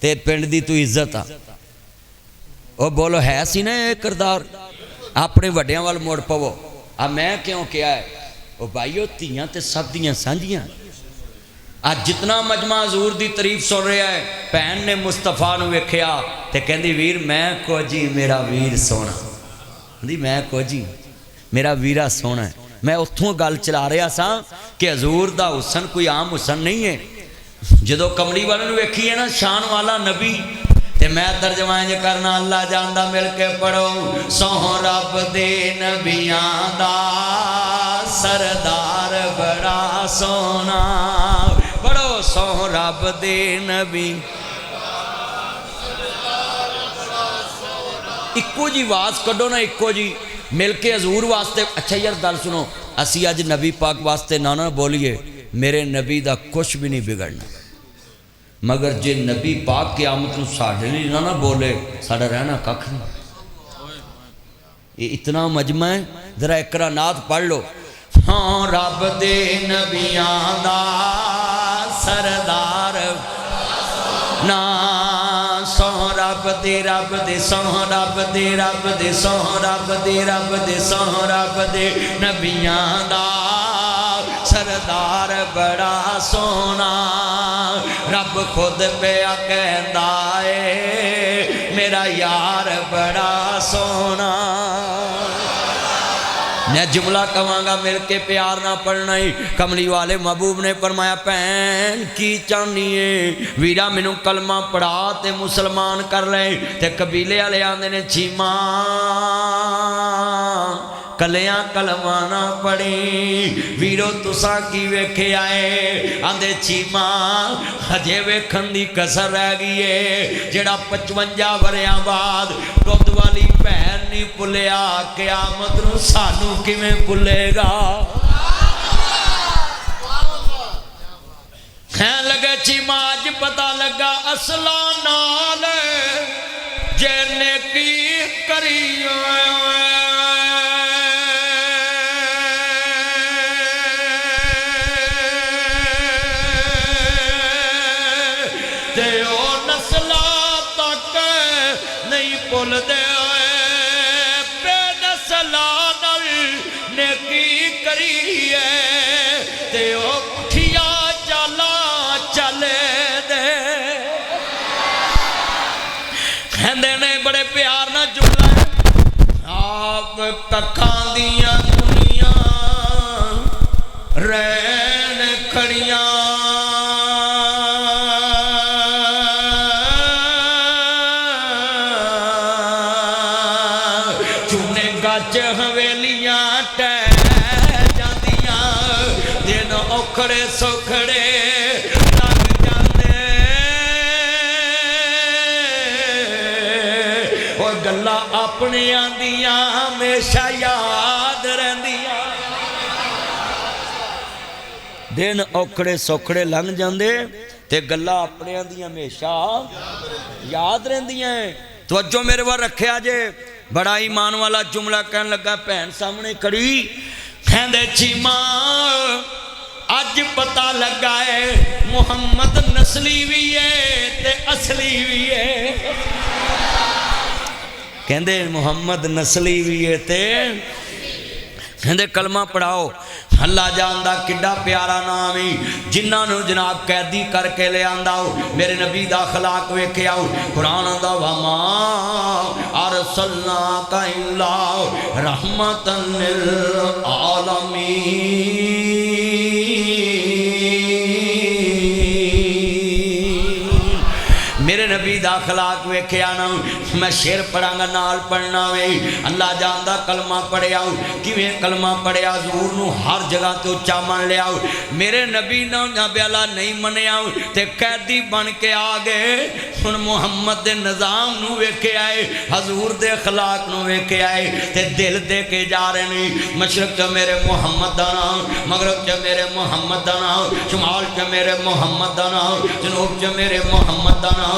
تے پنڈ دی تو عزت آ وہ بولو ہے سی نا یہ کردار اپنے وڈیاں وال موڑ پو اب میں کیوں کیا ہے وہ بھائیو تیاں تے سب دیاں سانجیاں آج جتنا مجمع حضور دی تعریف سن رہا ہے بہن نے مصطفیٰ نو ویکھیا تے کہندی ویر میں کو جی میرا ویر سونا کہندی میں کو جی میرا ویرا سونا ہے میں اتھوں گل چلا رہا سا کہ حضور دا حسن کوئی عام حسن نہیں ہے جدو کملی والے نو ویکھی ہے نا شان والا نبی تے میں ترجمہ جو کرنا اللہ جاندہ مل کے پڑھو سوہ رب دے نبیاں دا سردار بڑا سونا پڑھو سوہ رب دے نبی اکو جی واز کڈو نا اکو جی مل کے حضور واسطے اچھا یار گل سنو اسی اج نبی پاک واسطے نہ بولیے میرے نبی دا کچھ بھی نہیں بگڑنا مگر جے نبی پاک قیامت نو ساڑھے نہیں نہ بولے ساڑھا رہنا ککھ نہیں یہ اتنا مجمع ہے ذرا اقرا نعت پڑھ لو ہاں رب دے نبیاں دا سردار نا سوہ رب دے سوہ رب دے سوہ رب دے سوہ رب دے نبیاں دا سردار بڑا سونا رب خود پیا کہندا اے میرا یار بڑا سونا میں جملہ کہاں گا مل کے پیار نہ پڑھنا ہی کملی والے محبوب نے فرمایا پہن کی چاہنی ہے ویرا مینوں کلمہ پڑھا تے مسلمان کر لے تے قبیلے والے آندے نے چیماں کلیاں کلمہ نہ پڑھی ویرو تساں کی ویکھے آئے آندے چیماں ہجے ویکھن دی کسر رہ گئی ہے جڑا 55 وریاں بعد دودھ والی بہن نہیں پلیا قیامت نو سانو کیویں پلے گا کہن لگے چیماں اج پتہ لگا اصلا نال جے نیکی کری بول دے بے نسلانل نیکی کری ہے تے او پٹھیا چالا چلے دے کہندے نے بڑے پیار نہ جملہ آپ ککھاں دیاں دنیا رہن کھڑیاں حویلیاں ٹہ جاندیاں دن اوکھڑے سوکھڑے لگ جاندے اور گلہ اپنی آندیاں ہمیشہ یاد رہندیاں دن اوکھڑے سوکھڑے لنگ جاندے تے گلہ اپنے آندیاں ہمیشہ یاد رہندیاں توجہ میرے وہاں رکھے آجے بڑا ایمان والا جملہ کہنے لگا پہن سامنے کڑی کہندے چیماں اج پتہ لگا ہے محمد نسلی بھی ہے تے اصلی بھی ہے کہندے محمد نسلی بھی ہے تے کہندے کلمہ پڑھاؤ اللہ جاندہ کڈا پیارا نامی جنہاں نو جناب قیدی کر کے لے آنداؤ میرے نبی دا خلاق ویکھے آؤ قرآن دا وما ارسلناک الا رحمتا للعالمین میرے نبی دا خلاق ویکھے آنا میں شیر پڑھاں گا نال پڑھنا وے اللہ جاندہ کلمہ پڑھے آؤ کیویں کلمہ پڑھے آؤ حضور نو ہر جگہ تو اچھا من لے آؤ میرے نبی نو نبی اللہ نہیں منے آؤ تے قیدی بن کے آگے سن محمد دے نظام نو ویکھے آئے حضور دے خلاق نو ویکھے آئے تے دل دے کے جا رہے نہیں مشرق چا میرے محمد دا نام مغرب چا میرے محمد دا نام شمال چا میرے محمد دا نام جنوب چا میرے محمد دا نام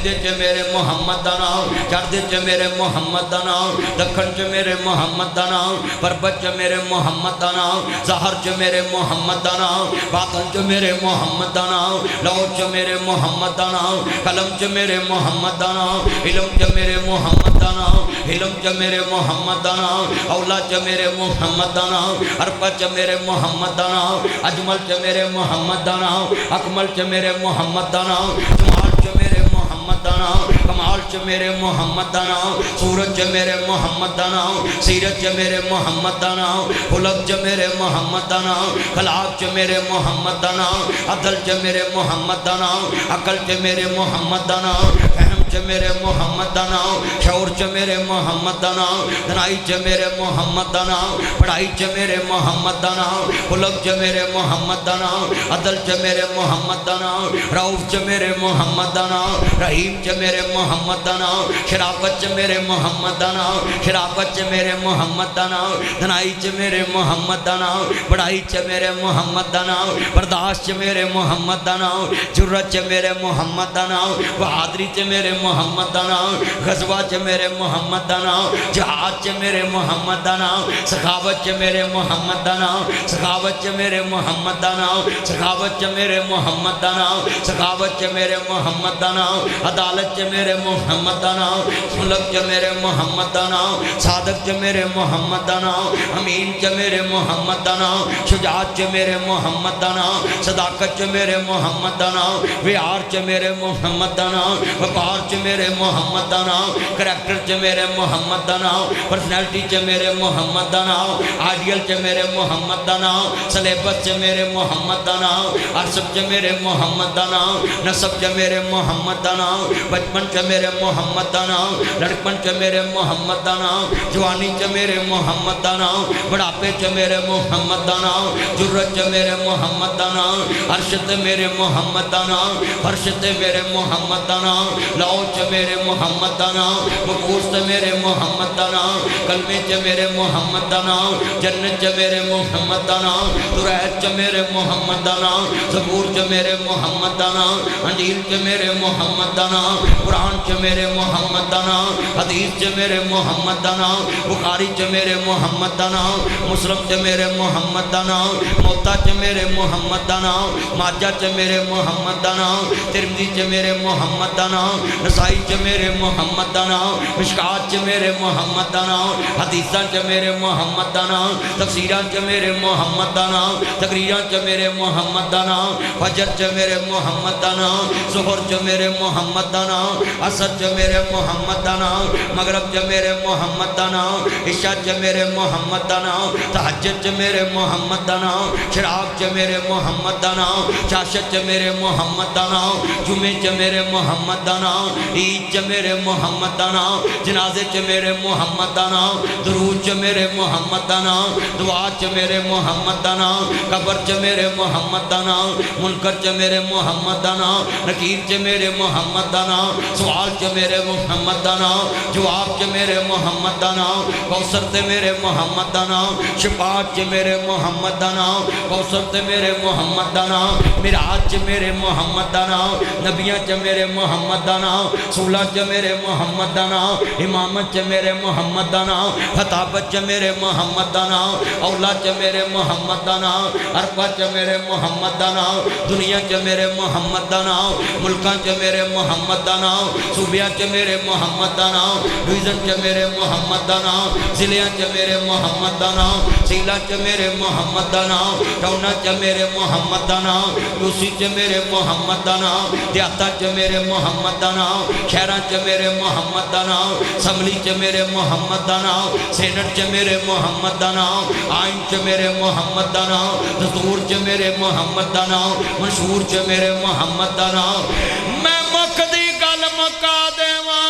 پیندے چ میرے محمد دا نام چڑھدے چ میرے محمد دا نام دکھن چ میرے محمد دا نام پربت چ میرے محمد دا نام ظاہر چ میرے محمد دا نام باطن چ میرے محمد دا نام لوح چ میرے محمد دا نام قلم چ میرے محمد دا نام علم چ میرے محمد دا نام علم چ میرے محمد دا نام اولا چ میرے محمد دا نام عرفہ چ میرے محمد دا نام اجمل چ میرے محمد دا نام اکمل چ میرے محمد دا نام جمال چ میرے محمد دا نام کمال چ میرے محمد دا نام سورج چ میرے محمد دا نام سیرت چ میرے محمد دا نام خلق چ میرے محمد دا نام خلاق چ میرے محمد دا نام عدل چ میرے محمد دا نام عقل چ میرے محمد دا نام فہم چ میرے محمد دا نام شعور چ میرے محمد دا نام دنائی چ میرے محمد دا نام پڑھائی چ میرے محمد دا نام خلق چ میرے محمد دا نام عدل چ میرے محمد دا نام رؤوف چ میرے محمد دا نام رحیم چ میرے محمد دا نام شرافت چ میرے محمد دا نام شرافت چ میرے محمد دا نام دنائی چ میرے محمد دا نام پڑھائی چ میرے محمد دا نام برداشت چ میرے محمد دا نام جرت چ میرے محمد دا نام بہادری چ میرے محمد دا نام غزوہ چ میرے محمد دا نام جہاد چ میرے محمد دا نام سخاوت چ میرے محمد دا نام سخاوت چ میرے محمد دا نام سخاوت چ میرے محمد دا نام سخاوت چ میرے محمد دا نام عدالت چ میرے محمد دا نام خلق چ میرے محمد دا نام صادق چ میرے محمد دا نام امین چ میرے محمد دا نام شجاعت چ میرے محمد دا نام صداقت چ میرے محمد دا نام ویار چ میرے محمد دا نام وقار چ میرے محمد دا نام کریکٹر چ میرے محمد دا نام پرسنالٹی چ میرے محمد دا نام آئیڈیل چ میرے محمد دا نام سلیبس چ میرے محمد دا نام عرصب چ میرے محمد دا نام نسب چ میرے محمد دا نام بچپن چ میرے محمد دا نام لڑکپن چ میرے محمد دا نام جوانی چ میرے محمد دا نام بڑھاپے چ میرے محمد دا نام جرت چ میرے محمد دا نام عرشت میرے محمد دا نام فرشت میرے محمد دا نام لو چ میرے محمد دا نام وقوس چ میرے محمد دا نام کلمے چ میرے محمد دا نام جنت چ میرے محمد دا نام درہت چ میرے محمد دا نام زبور چ میرے محمد دا نام انجیل چ میرے محمد دا نام قرآن چ میرے محمد دا نام حدیث چ میرے محمد دا نام بخاری چ میرے محمد دا نام مسلم چ میرے محمد دا نام موتا چ میرے محمد دا نام ماجہ چ میرے محمد دا نام ترمذی چ میرے محمد دا نام نسائی چ میرے محمد دا نام مشکات چ میرے محمد دا نام حدیثاں چ میرے محمد دا نام تفسیراں چ میرے محمد دا نام تقریراں چ میرے محمد دا نام فجر چ میرے محمد دا نام ظہر چ میرے محمد دا نام عصر چ میرے محمد دا نام مغرب چ میرے محمد دا نام عشاء چ میرے محمد دا نام تہجد چ میرے محمد دا نام شراب چ میرے محمد دا نام چاشت چ میرے محمد دا نام جمعے چ میرے محمد دا نام عید چ میرے محمد دا نام جنازے چ میرے محمد دا نام درود چ میرے محمد دا نام دعا چ میرے محمد دا نام قبر چ میرے محمد دا نام منکر چ میرے محمد دا نام نکیر چ میرے محمد دا نام سوال چ میرے محمد دا نام جواب چ میرے محمد دا نام کوثر تے میرے محمد دا نام شفاعت چ میرے محمد دا نام کوثر تے میرے محمد دا نام معراج چ میرے محمد دا نام نبیاں چ میرے محمد دا نام صلح چ میرے محمد دا نام امامت چ میرے محمد دا نام خطابت چ میرے محمد دا نام اولا چ میرے محمد دا نام عرفہ چ میرے محمد دا نام دنیا چ میرے محمد دا نام ملکاں چ میرے محمد دا نام صوبیاں چ میرے محمد دا نام ڈویژن چ میرے محمد دا نام ضلعاں چ میرے محمد دا نام سیلا چ میرے محمد دا نام ٹونا چ میرے محمد دا نام دوسی چ میرے محمد دا نام دیاتا چ میرے محمد دا نام شہراں چ میرے محمد دا نام اسمبلی چ میرے محمد دا نام سینٹ چ میرے محمد دا نام آئین چ میرے محمد دا نام دستور چ میرے محمد دا نام منشور چ میرے محمد دا نام میں مقدی گل مکا دیواں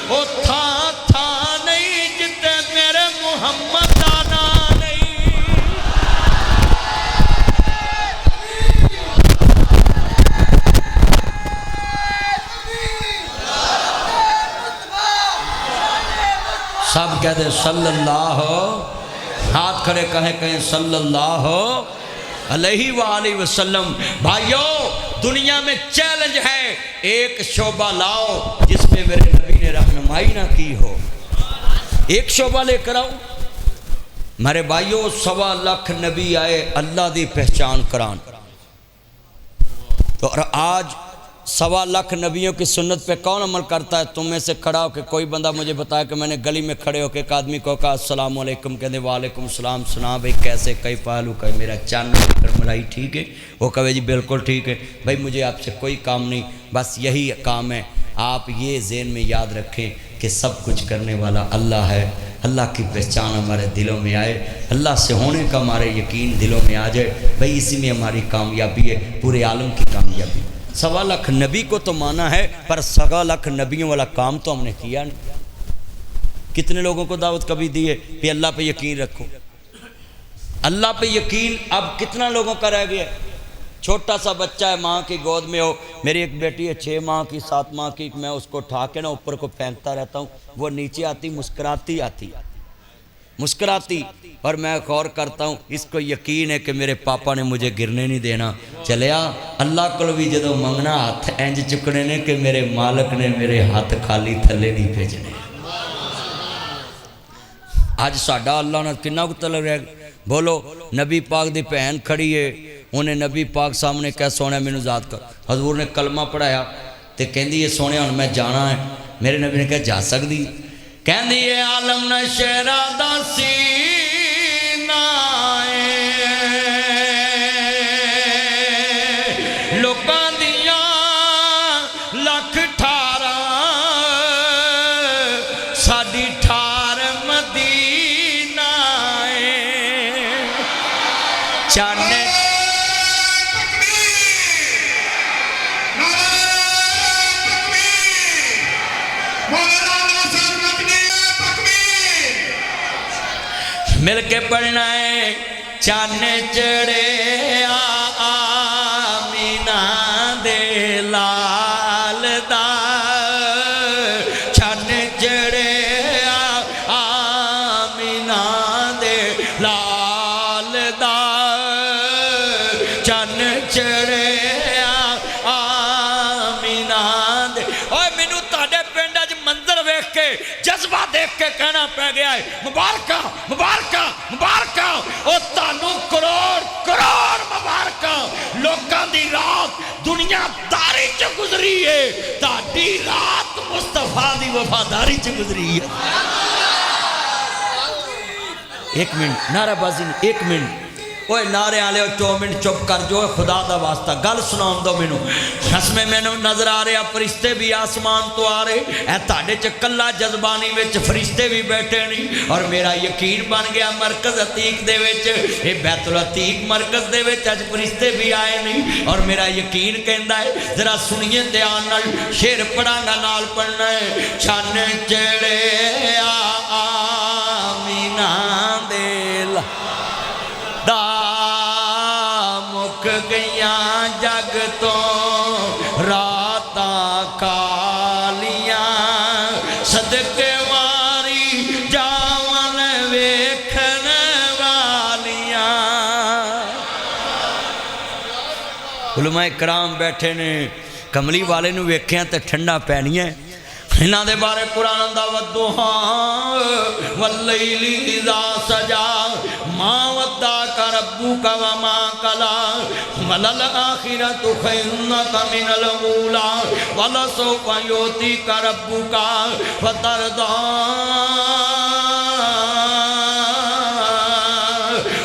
او تھا نہیں جتے میرے محمد دا نام نہیں سب کہتے ہیں صلی اللہ ہاتھ کھڑے کہیں صلی اللہ علیہ وآلہ وسلم. بھائیو دنیا میں چیلنج ہے، ایک شعبہ لاؤ جس پہ میرے نبی نے رہنمائی نہ کی ہو، ایک شعبہ لے کر آؤ۔ میرے بھائیوں 1.25 لاکھ نبی آئے اللہ دی پہچان کران، تو اور آج 1.25 لاکھ نبیوں کی سنت پہ کون عمل کرتا ہے؟ تم میں سے کھڑا ہو کہ کوئی بندہ مجھے بتایا کہ میں نے گلی میں کھڑے ہو کے ایک آدمی کو کہا السلام علیکم، کہتے وعلیکم السلام، سنا بھائی کیسے، کئی پہلو، کہ میرا چاند کرملائی ٹھیک ہے؟ وہ کہے جی بالکل ٹھیک ہے بھائی، مجھے آپ سے کوئی کام نہیں، بس یہی کام ہے۔ آپ یہ ذہن میں یاد رکھیں کہ سب کچھ کرنے والا اللہ ہے، اللہ کی پہچان ہمارے دلوں میں آئے، اللہ سے ہونے کا ہمارے یقین دلوں میں آ جائے، بھائی اسی میں ہماری کامیابی ہے، پورے عالم کی کامیابی۔ 1.25 لاکھ نبی کو تو مانا ہے، پر 1.25 لاکھ نبیوں والا کام تو ہم نے کیا نہیں۔ کتنے لوگوں کو دعوت کبھی دی ہے کہ اللہ پہ یقین رکھو؟ اللہ پہ یقین اب کتنا لوگوں کا رہ گیا ہے؟ چھوٹا سا بچہ ہے، ماں کی گود میں ہو، میری ایک بیٹی ہے 6 ماہ کی 7 ماہ کی، میں اس کو اٹھا کے نا اوپر کو پھینکتا رہتا ہوں، وہ نیچے آتی مسکراتی آتی مسکراتی، اور میں غور کرتا ہوں اس کو یقین ہے کہ میرے پاپا نے مجھے گرنے نہیں دینا۔ چلیا اللہ کو بھی جدو منگنا ہاتھ انج چکنے نے کہ میرے مالک نے میرے ہاتھ خالی تھلے نہیں بھیجنے۔ آج ساڈا اللہ نے کنا کو تلے رہ بولو، نبی پاک دی بہن کھڑی ہے، انہیں نبی پاک سامنے کہہ سونے مینوں ذات کر، حضور نے کلمہ پڑھایا تے کہندی یہ سونے ہن میں جانا ہے، میرے نبی نے کہا جا سکدی؟ کہندی یہ عالم نہ شہرا دا سینہ لوکاں دیاں لکھ ٹھاراں ساڈی ٹھار مدینہ چانے مل کے پڑھنا ہے، چانے چڑھے آمینہ دے لال دا، چانے چڑھے آمینہ دے لال دا، چانے چڑھے آمینہ دے۔ اوہ مینوں تہاڈے پنڈ اج منظر ویکھ کے جذبہ دیکھ کے کہنا پہ گیا ہے مبارکہ مبارکہ مبارکہ، او تانوں کروڑ کروڑ مبارکہ۔ لوکاں دی رات دنیا داری چ گزری ہے، تہاڈی رات مصطفیٰ دی وفاداری چ گزری ہے۔ ایک منٹ نعرہ بازی نہیں، ایک منٹ، اوے نعرے والے 2 منٹ چپ کر جو، خدا دا واسطہ گل سناؤں دو مینوں۔ خسمے مینوں نظر آ رہے فرشتے بھی آسمان تو آ رہے، اے تہاڈے چ کلا جذبانی وچ فرشتے بھی بیٹھے نہیں، اور میرا یقین بن گیا مرکز عتیق دے وچ، اے بیت العتیق مرکز دے وچ اج فرشتے بھی آئے نہیں، اور میرا یقین کہندا ہے ذرا سنیے دھیان نال، شعر پڑھاں گا نال پڑھنا ہے، چھن چڑھے آمینہ دے دا مک گیاں جگ تو راتاں کالیاں، صدقے واری جاون ویکھن والیاں۔ علماء کرام بیٹھے نے، کملی والے نو ویکھیاں تے ٹھنڈا پینیاں، انہاں دے بارے قرآن دا والضحیٰ واللیل اذا سجا ما ودعک ربک وما قلی وللآخرۃ خیر لک من الاولی ولسوف یؤتیک ربک فترضی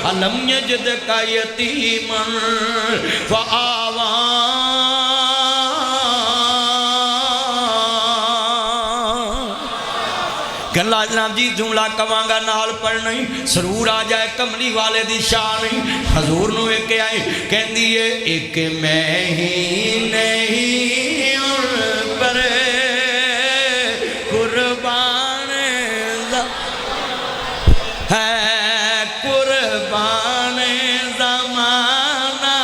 الم یجدک یتیما فآوی۔ گلا جناب جی جملہ کمانگا نال پڑھنی، سرور آ جائے کملی والے دی شان، حضور نو ایک آئے کہن دیئے ایک میں ہی نہیں ان پر قربان ہے، قربان زمانہ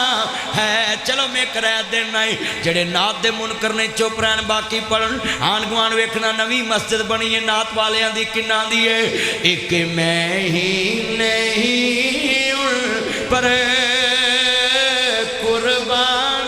ہے۔ چلو میں ایک رہ دینا ہے، جڑے نات دے منکر نے چپ رہن باقی پڑھن، آن گوان ویکھنا نوی مسجد بنی ہے نات والیاں دی کناں دی ہے، ایک میں ہی نہیں ان پر قربان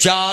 4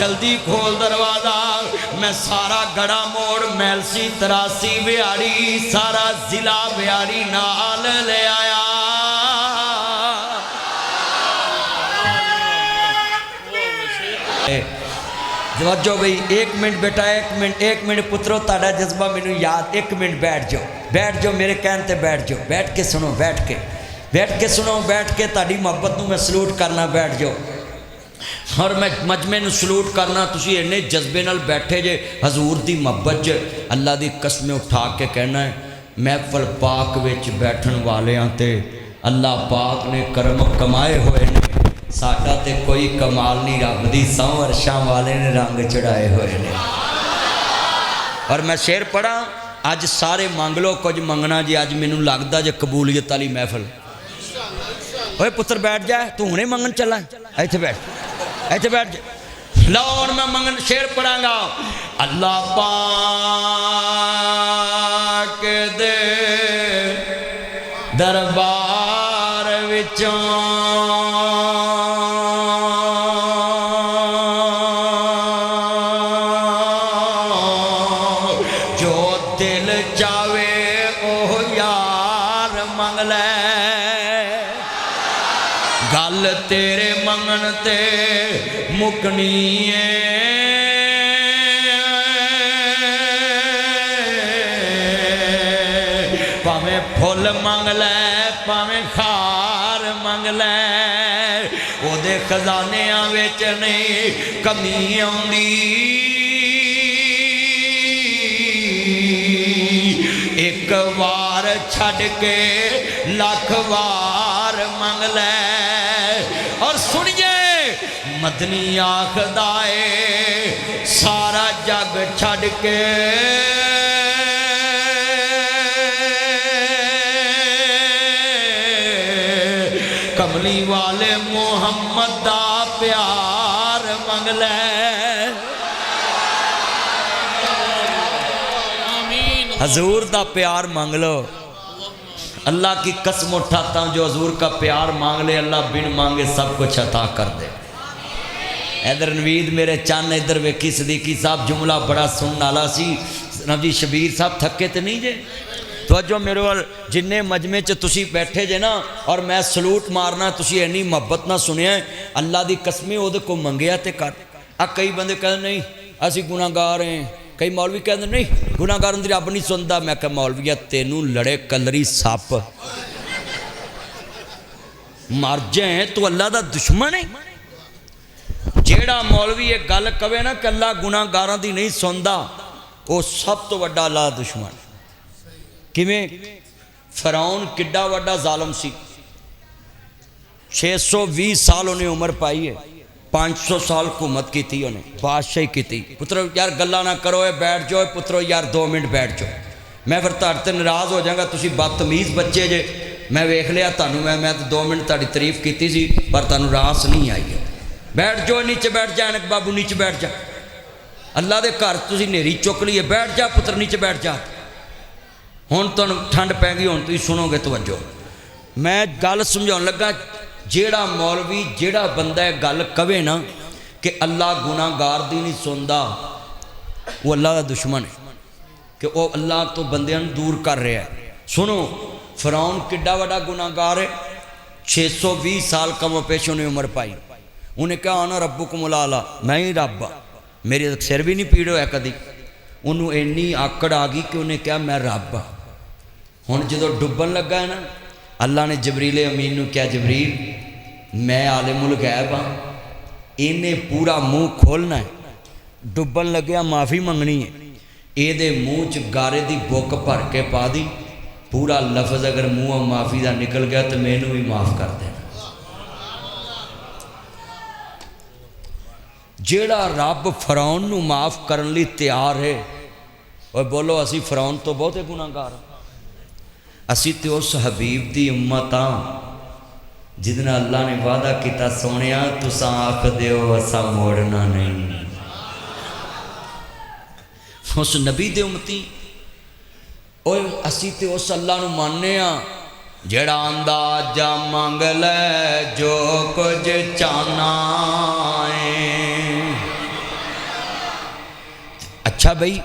جلدی کھول دروازہ میں سارا گڑا موڑ میلسی تراسی بیاری سارا ضلع بیاری نال لے آیا جو بھئی ایک منٹ بیٹا ایک منٹ پترو تاڑا جذبہ میں نے یاد ایک منٹ بیٹھ جاؤ میرے کہنتے بیٹھ جاؤ بیٹھ کے سنو بیٹھ کے تاڑی محبت نو میں سلوٹ کرنا بیٹھ جاؤ اور میں مجمع نو سلوٹ کرنا تسی انہیں جذبے نال بیٹھے جے حضور دی محبت جے اللہ دی قسمیں اٹھا کے کہنا ہے محفل پاک وچ بیٹھن والے آتے اللہ پاک نے کرم کمائے ہوئے نے ساڈا تے کوئی کمال نہیں رب دی سو عرشاں والے نے رنگ چڑھائے ہوئے نے اور میں شعر پڑھا اج سارے مانگ لو کچھ منگنا جی اج مینوں لگدا جے قبولیت والی محفل اوے پتر بیٹھ جا تو ہنے منگن چلا ایتھے بیٹھ جا لو اور میں منگن شعر پڑھاں گا اللہ پاک دے دربار وچوں گل تیرے منگن تے مکنی پاویں پھول منگ لے پاویں خار منگ لے او دے خزانیاں وچ نہیں کمی آوندی ایک وار چھڈ کے لاکھ وار منگ لے اور سنیے مدنی آخدا ہے سارا جگ چھڈ کے کملی والے محمد دا پیار منگ لے حضور دا پیار مانگ لو اللہ کی قسم اٹھاتا ہوں جو حضور کا پیار مانگ لے اللہ بن مانگے سب کچھ عطا کر دے ادھر نوید میرے چان ادھر ویکھی صدیقی صاحب جملہ بڑا سنن والا سی نبی شبیر صاحب تھکے تے نہیں جے توجہ میرے وال جننے مجمع چ تسی بیٹھے جے نا اور میں سلوٹ مارنا تسی اینی محبت نہ سنیا اللہ دی قسمیں او دے کو منگیا تے کر کئی بندے کہتے نہیں اسی گناہگار ہیں کئی مولوی کہتے نہیں گناہگار اندر رب نہیں سنتا میں کہ مولویہ تینوں لڑے کلری ساپ مر جائیں تو اللہ دا دشمن ہے جیڑا مولوی ایک گل کہے نا کہ اللہ گناہگاراں دی نہیں سندا وہ سب تو وڈا اللہ دا دشمن کیویں فرعون کڈا وڈا ظالم سی 620 سال انہیں عمر پائی ہے 500 سال حکومت کی تھی انہیں بادشاہی کی تھی پترو یار گلہ نہ کرو بیٹھ جاؤ پترو یار 2 منٹ بیٹھ جاؤ میں پھر تاڑتے ناراض ہو جاؤں گا تسی بدتمیز بچے جے میں ویکھ لیا تانوں میں 2 منٹ تاڑی تعریف کیتی سی پر تانوں راس نہیں آئی ہے بیٹھ جاؤ نیچے بیٹھ جا انک بابو نیچے بیٹھ جا اللہ دے گھر تسی نیری چک لیے بیٹھ جا پتر نیچے بیٹھ جا ہن تانوں ٹھنڈ پੈ گئی ہن تسی سنو گے توجہ میں گل سمجھاؤن لگا جیڑا مولوی جیڑا بندہ گل کہے نا کہ اللہ گناہگار دی نہیں سندا وہ اللہ دا دشمن ہے کہ وہ اللہ تو بندیاں دور کر رہا ہے سنو فرعون کڈا وڈا گناہگار ہے 620 سال کم و پیش انہیں عمر پائی انہیں کہا آنا ربکم الاعلی میں ہی رب میری سر بھی نہیں پیڑ ہویا کدی انہوں اینی آکڑ آ گئی کہ انہیں کہا میں رب ہن جدو ڈبن لگا ہے نا اللہ نے جبریل امین نو کیا جبریل میں عالم الغیب ہاں انہیں پورا منہ کھولنا ہے ڈبن لگیا معافی منگنی ہے اے دے منہ چ گارے دی بک بھر کے پا دی پورا لفظ اگر منہ معافی دا نکل گیا تو میں نو بھی معاف کر دینا جیڑا رب فرعون نو معاف کرن لی تیار ہے اور بولو اسی فرعون تو بہت گناہگار ہیں اسی تے اس حبیب دی امت ہاں جدنا اللہ نے وعدہ کیتا سونیا تساں آکھ دیو اسا موڑنا نہیں اس نبی دے امتی اوہ اسی تے اس اللہ نو ماننے ہاں جڑا آندا جا مانگ لے جو کچھ چاہنا ہے بھئی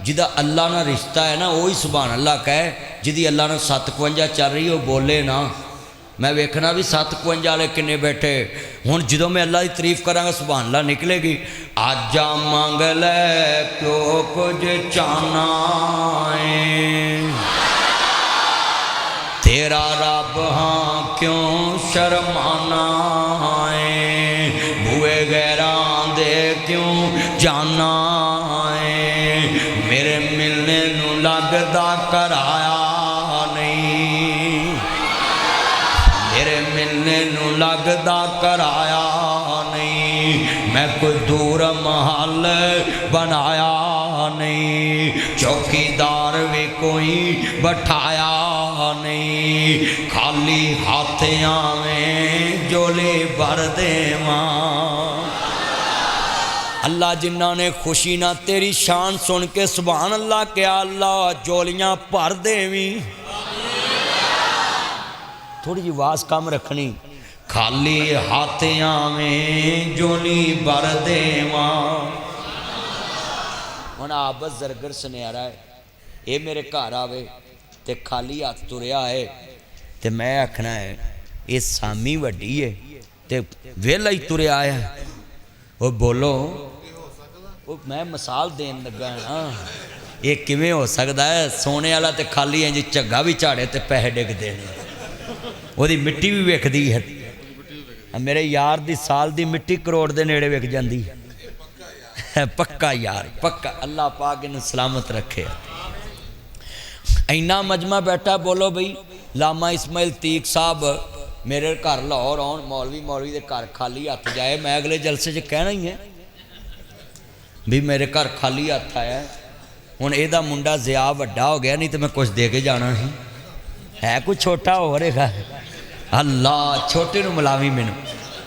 جدہ اللہ نہ رشتہ ہے نا وہی سبحان اللہ کہے، جدی اللہ نہ 57 چل رہی وہ بولے نا۔ میں ویکھنا بھی 57 والے کنے بیٹھے ہوں، جدوں میں اللہ کی تعریف کراں گا سبحان اللہ نکلے گی۔ آجا مانگ لے پیو کچھ چاہنا ہے، تیرا رب ہاں کیوں شرمانا ہے، بوئے غیراں دے کیوں جانا ہے، میرے ملنے نو لگدا کرایا نہیں، میرے ملنے نو لگدا کرایا نہیں، میں کوئی دور محل بنایا نہیں، چوکیدار بھی کوئی بٹھایا نہیں، خالی ہاتھیاں میں جولی بھر دے ماں۔ اللہ جنہاں نے خوشی نہ تیری شان سن کے سبحان اللہ کیا اللہ جولیاں بھر دیویں۔ تھوڑی جی آواز کم رکھنی، خالی ہاتھیاں میں جولی بھر دیواں۔ ہن آبد زرگر سنیارا ہے، اے میرے گھر آوے تے خالی ہاتھ تریا ہے تے میں آکھنا ہے یہ سامی وڈی ہے تے ویلا ہی تریا ہے۔ وہ بولو میں مثال دین لگا ہے نا، یہ کیویں ہو سکتا ہے؟ سونے والا تے خالی ہے جی جھگا بھی جھاڑے تے پیسے ڈگ دینے، وہ دی مٹی بھی ویکھ دی ہے۔ میرے یار دی سال دی مٹی کروڑ دے نیڑے ویکھ جاندی، پکا یار پکا، اللہ پاک انہیں سلامت رکھے۔ اینا مجمع بیٹھا بولو بھئی لاما اسماعیل تیق صاحب میرے گھر لاہور آن، مولوی دے گھر خالی ہاتھ جائے، میں اگلے جلسے سے کہنا ہی ہے بھی میرے گھر خالی ہاتھ آیا ہے۔ ہن اے دا منڈا زیا وڈا ہو گیا، نہیں تو میں کچھ دے کے جانا ہی ہے، کوئی چھوٹا ہو رہے گا۔ اللہ چھوٹے نو ملاوی مینوں،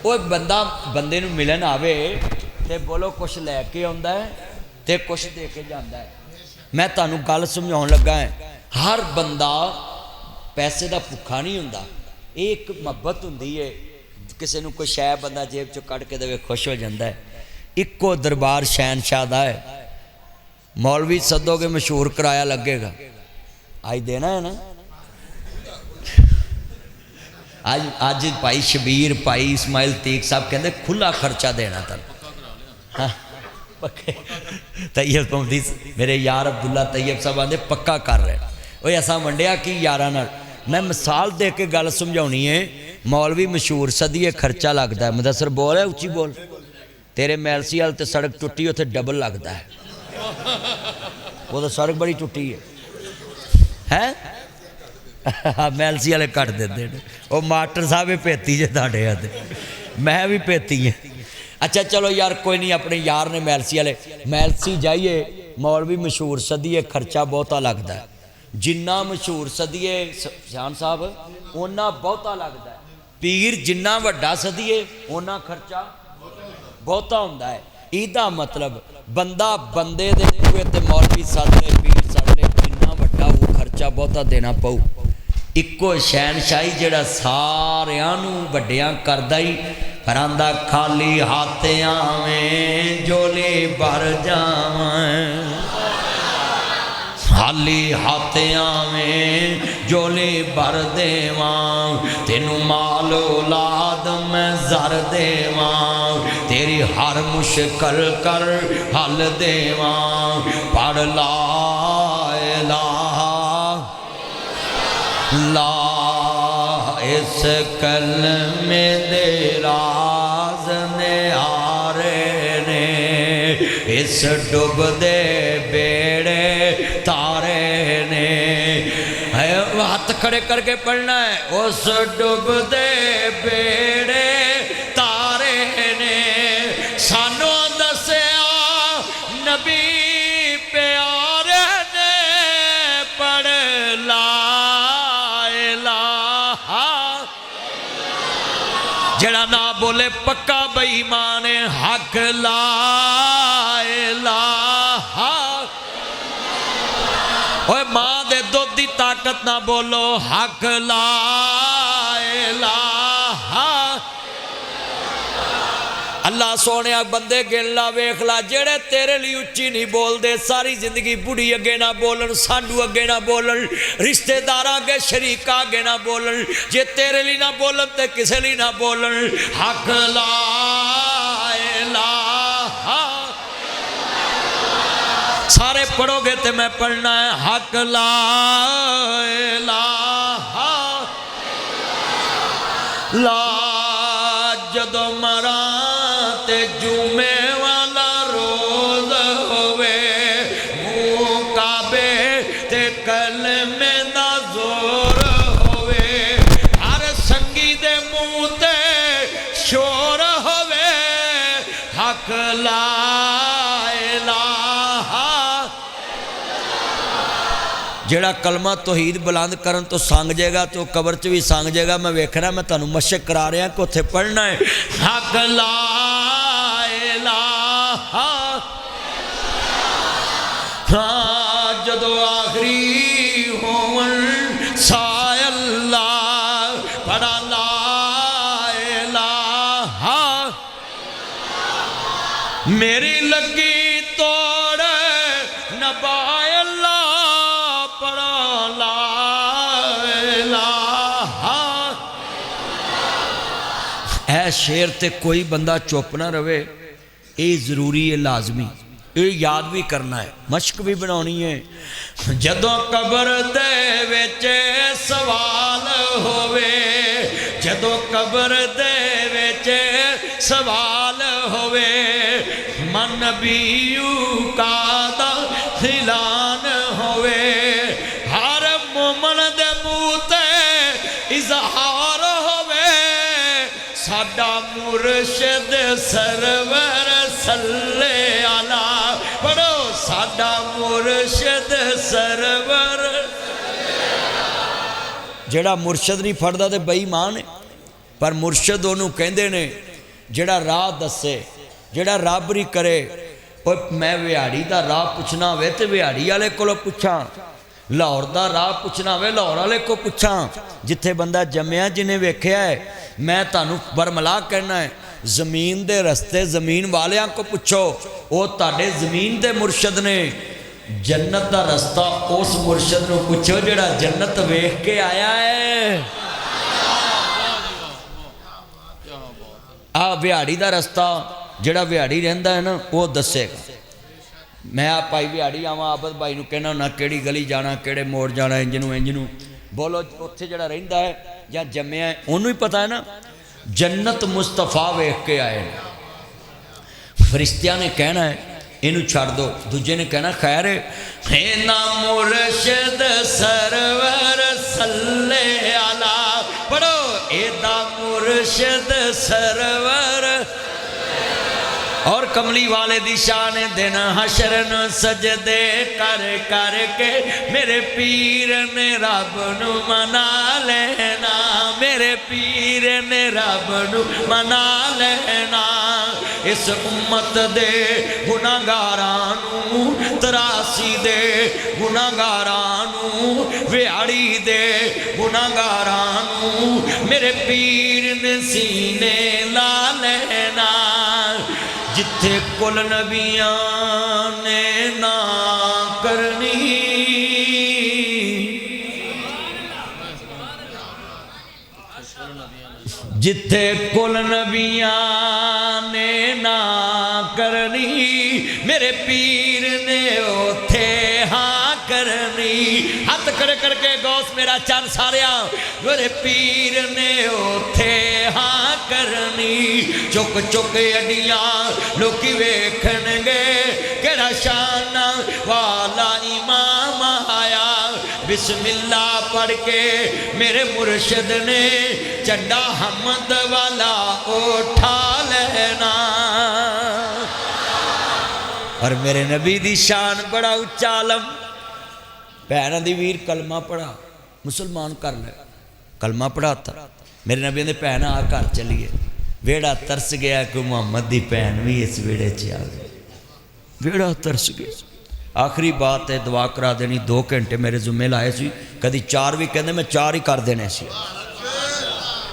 وہ بندہ بندے نو ملن آوے تے بولو کچھ لے کے آندا ہے تے کچھ دے کے جاندا ہے۔ میں تانوں گل سمجھاؤن لگا ہے، ہر بندہ پیسے دا بھکھا نہیں ہوندا، ایک محبت ہوندی ہے، کسے نو کوئی شے بندہ جیب چوں کڈ کے دے خوش ہو جاندا ہے۔ اکو دربار شہنشاہ دا ہے، مولوی سدو کے مشہور کرایہ لگے گا، آج دینا ہے نا، آج بھائی شبیر بھائی اسماعیل تیق صاحب کہندے کھلا خرچہ دینا تھا پکے۔ طیب پمدی میرے یار عبداللہ طیب صاحب آندے پکا کر رہے، وہ ایسا منڈیا کی یاراں نال۔ میں مثال دے کے گل سمجھاونی ہے، مولوی مشہور صدیے خرچہ لگتا ہے، مدثر بول ہے اچھی بول، تیرے میلسی وال تے سڑک ٹوٹی اتنے ڈبل لگتا ہے، وہ تو سڑک بڑی ٹوٹی ہے میلسی والے کٹ دے، وہ ماسٹر صاحب پیتی جے تاڑے آتے، میں بھی پیتی ہیں۔ اچھا چلو یار کوئی نہیں، اپنے یار نے میلسی والے، میلسی جائیے مولوی مشہور صدیے خرچہ بہتا لگتا ہے، جنہ مشہور صدیے شان صاحب اونا بہتا لگتا ہے، پیر جنہ وڈا صدیے اونا خرچہ بہتا ہوندا ہے۔ ایدہ مطلب بندہ بندے دے ہوئے تے مولوی سڑ لے پیر سڑ لے، جنہ وڈا وہ خرچہ بہتا دینا پاؤ۔ اکو شہنشاہی جڑا ساریانو وڈیاں کردہ ہی پراندہ خالی ہاتھیاں میں جولی بھر جاویں، خالی ہاتھیاں میں جولی بھر دیواں، تینوں مال اولاد میں زر دیواں، تیری ہر مشکل کر حل دیواں، پڑھ لا الہ لا اس کلمے دے راز نیارے نے، اس ڈب دے بیڑے تارے نے، ہاتھ کھڑے کر کے پڑھنا ہے، اس ڈب دے بیڑے تارے نے، سانو دسیا نبی پیارے نے، پڑھ لا جڑا نہ بولے پکا بے ایمان حق لا الہ۔ اوے ماں دے دودھ دی طاقت نہ بولو حق لا الہ۔ اللہ سونے بندے گن لا ویخ لا جڑے تیرے لی اچھی نہیں بول دے ساری زندگی بڑی اگے نہ بولن سانڈو اگے نہ بولن رشتہ دار اگے شریک اگے نہ بولن جے تیرے لی نہ بولن تے کسے لی نہ بولن حق لا الہ سارے پڑھو گے تے میں پڑھنا ہے حق لا الہ لا جدو مراں تے جمعے والا روز ہوئے منہ کعبے تے کلمے دا زور ہوئے ہر سنگی دے منہ تے شور ہوئے حق لا جڑا کلمہ توحید بلند کرن تو سانگ جائے گا تو قبر چ بھی سانگ جائے گا میں ویکھنا میں تانوں مشق کرا رہا کہ اتھے پڑھنا ہے حق لا الہ ہاں جدو آخری ہون سائے اللہ پڑھا لا الہ میری لگی توڑ نبائے اللہ پڑھا لا الہ اے شیر تے کوئی بندہ چوپ نہ روے اے ضروری ہے لازمی اے یاد بھی کرنا ہے مشق بھی بنانی ہے جدوں قبر دے وچے سوال ہوئے جدوں قبر دے وچے سوال ہوئے من نبیو کا دا خلان ہوئے ہر مومن دے موتے اظہار ہوئے ساڈا مرشد سرور صلی اللہ پڑھو ساڈا مرشد سرور جڑا مرشد نہیں پڑھدا تے بے ایمان ہے پر مرشد انہوں کہندے نے جڑا راہ دسے جڑا رابری کرے میں ویاڑی دا راہ پوچھنا ہوئے تے ویاڑی والے کو پوچھاں لاہور دا راہ پوچھنا ہوئے لاہور والے کو پوچھاں جتھے بندہ جمعہ جنہیں ویکھیا ہے میں تانوں برملا کہنا ہے زمین دے رستے زمین والیاں کو پوچھو وہ تاڑے زمین دے مرشد نے جنت دا رستہ اس مرشد نو پوچھو جڑا جنت ویکھ کے آیا ہے ویاڑی دا رستہ جڑا ویاڑی رہندا ہے نا وہ دسے گا میں آپ پائی ویاڑی آواں عابد بھائی نو کہنا نہ کیڑی گلی جانا کیڑے موڑ جانا انجنو بولو اتھے جڑا رہندا ہے یا جمعہ ہے انہوں ہی پتہ ہے نا جنت مصطفیٰ ویکھ کے آئے فرشتیاں نے کہنا ہے انہوں چھاڑ دو دوجے نے کہنا خیر ہے نا مرشد سرور صلی اللہ پڑھو اے دا مرشد سرور اور کملی والے دی شان دن حشرن سجدے کر کر کے میرے پیر نے رب نو منا لینا میرے پیر نے رب نو منا لینا اس امت دے گناہگارانو تراسی دے گناہگارانو ویاڑی دے گناہگارانو میرے پیر نے سینے لا لینا جتھے کل نبیاں نے نا کرنی جتھے کل نبیاں نے نا کرنی میرے پیر نے اوتھے ہاں کرنی ہاتھ کھڑے کر کے غوث میرا چند ساریا میرے پیر نے اوتھے ہاں کرنی چک چک اڈیاں لوکی ویکھن گے کیڑا شان والا امام آیا بسم اللہ پڑھ کے میرے مرشد نے چنڈا حمد والا اٹھا لینا اور میرے نبی دی شان بڑا اچھا عالم بہن دی ویر کلمہ پڑھا مسلمان کر لے کلمہ پڑھاتا میرے نبی نے بہن آ کر چلیے ویڑا ترس گیا کہ محمد دی بہن بھی اس ویڑے چ آ گئی ویڑا ترس گیا آخری بات ہے دعا کرا دینی 2 گھنٹے میرے ذمہ لائے سی کدی 4 بھی کہندے میں 4 ہی کر دینے سی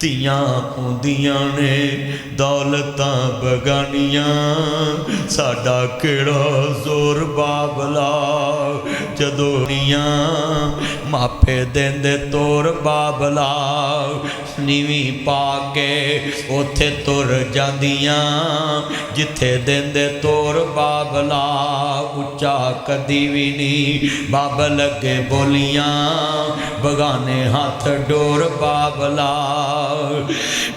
ਧੀਆਂ ਆਉਂਦੀਆਂ ਨੇ ਦੌਲਤਾਂ ਬਗਾਨੀਆਂ ਸਾਡਾ ਕਿਹੜਾ ਜ਼ੋਰ ਬਾਬਲਾ ਜਦੋਂ ਨੀਆਂ ਮਾਪੇ ਦਿੰਦੇ ਤੋਰ ਬਾਬਲਾ ਨੀਵੀਂ ਪਾ ਕੇ ਉੱਥੇ ਤੁਰ ਜਾਂਦੀਆਂ ਜਿੱਥੇ ਦਿੰਦੇ ਤੋਰ ਬਾਬਲਾ ਉੱਚਾ ਕਦੀ ਵੀ ਨਹੀਂ ਬਾਬਲ ਅੱਗੇ ਬੋਲੀਆਂ ਬਗਾਨੇ ਹੱਥ ਡੋਰ ਬਾਬਲਾ।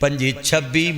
25-26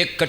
1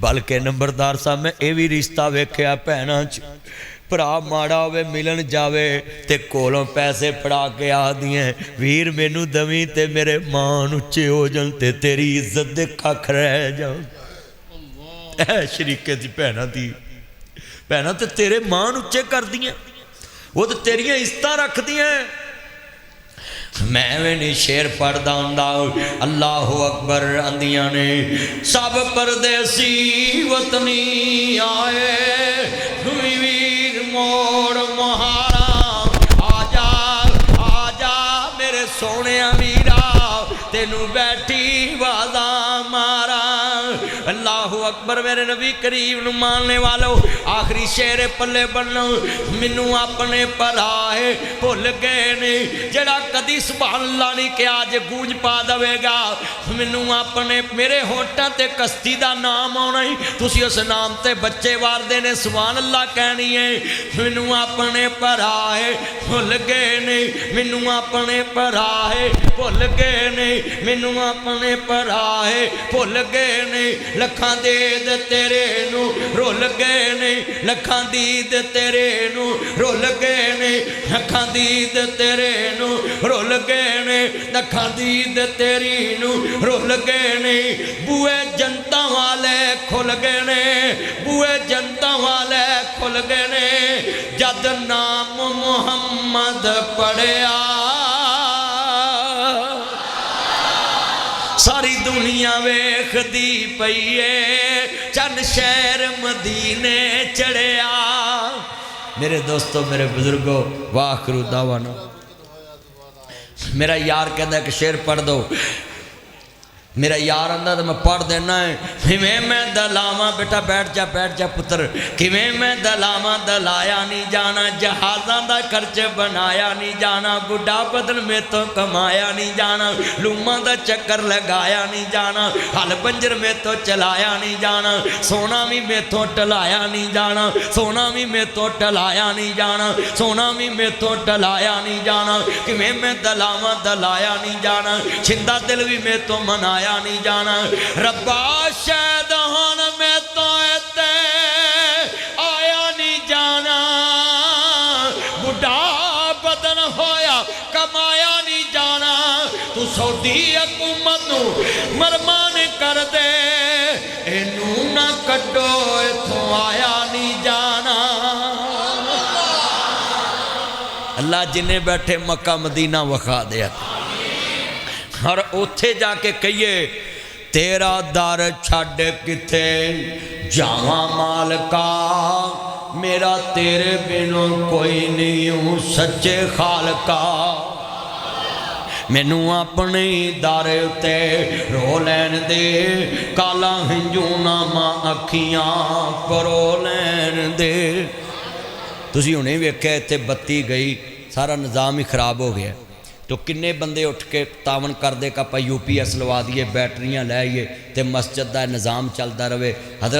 بلکہ نمبردار صاحب میں یہ بھی رشتہ ویکھیا بھیناں چ بھرا ماڑا ہوئے ملن جاوے تے کولوں پیسے پڑا کے آدھی ہیں ویر مینوں دمی تے میرے مان اچے ہو جان تے تیری عزت دے کھکھ رہ جان اے شریکے دی بھیناں تے تیرے مان اچے کر دیاں وہ تے تیریاں عزتاں رکھ دیاں میں نہیں شیر پڑھدا ہوندا اللہ اکبر اندیاں نے سب پردیسی وطنی آئے ویر موڑ مہارا آجا میرے سونے ویرا تینوں بیٹھی وازاں مارا اللہ اکبر میرے نبی کریم نو ماننے والو آخری شیر پلے بنو منو اپنے پرائے بھول گئے نے جڑا کدی سبحان اللہ نہیں کہ آج گونج پا دوے گا منو اپنے میرے ہوٹاں تے کشتی دا نام آنا ہی تسی اس نام تے بچے وار دے نے سبحان اللہ کہنی ہے منو اپنے پرائے بھول گئے نے منو اپنے پرائے بھول گئے نے منو اپنے پرائے بھول گئے نے لکھاں دید تیرے نو رول گئے نے لکھاں دید تیرے نو رول گئے نے لکھاں دید تیرے نو رول گئے نے لکھاں دید تیری نو رول گئے نے بوئے جنتا والے کھل گئے نے بوئے جنتا والے کھل گئے نے جد نام محمد پڑھیا ساری دنیا ویکھ دی پئیے چند شہر مدینے چڑھیا میرے دوستو میرے بزرگو وآخر دعوانا میرا یار کہتا ہے کہ شعر پڑھ دو میرا یار آندا تو میں پڑھ دینا ہے کیویں میں دلاواں بیٹا بیٹھ جا پتر کیویں میں دلاواں دلایا نہیں جانا جہازاں دا خرچ بنایا نہیں جانا بڈھا بدن میں تو کمایا نہیں جانا لوماں دا چکر لگایا نہیں جانا ہل بنجر میں تو چلایا نہیں جانا سونا بھی میں تو ٹلایا نہیں جانا سونا بھی میں تو ٹلایا نہیں جانا سونا بھی میں تو ٹلایا نہیں جانا کیویں میں دلاواں دلایا نہیں جانا چھندا دل بھی میں تو منایا نہیں جانا ربا شیدان میں تو ایتے آیا نہیں جانا بڑھا بدن ہویا کمایا نہیں جانا تو سعودی حکومت نو مرمان کر دے اینو نہ کٹو ایتھوں آیا نہیں جانا اللہ جنہیں بیٹھے مکہ مدینہ وخا دیا اور اوتھے جا کے کہیے تیرا در چھڑ کتے جاواں مالکا میرا تیرے بنوں کوئی نہیں ہوں سچے خالقا مینوں اپنے در تے رو لین دے کالا ہنجونا ماں اکھیاں پرو لین دے تسی انہیں ویکھے تے بتی گئی سارا نظام ہی خراب ہو گیا تو کنے بندے اٹھ کے تاون کر دے کہ پا یو پی ایس لوا دیئے بیٹریاں لائیے تے مسجد دا نظام چلتا رہے حضرت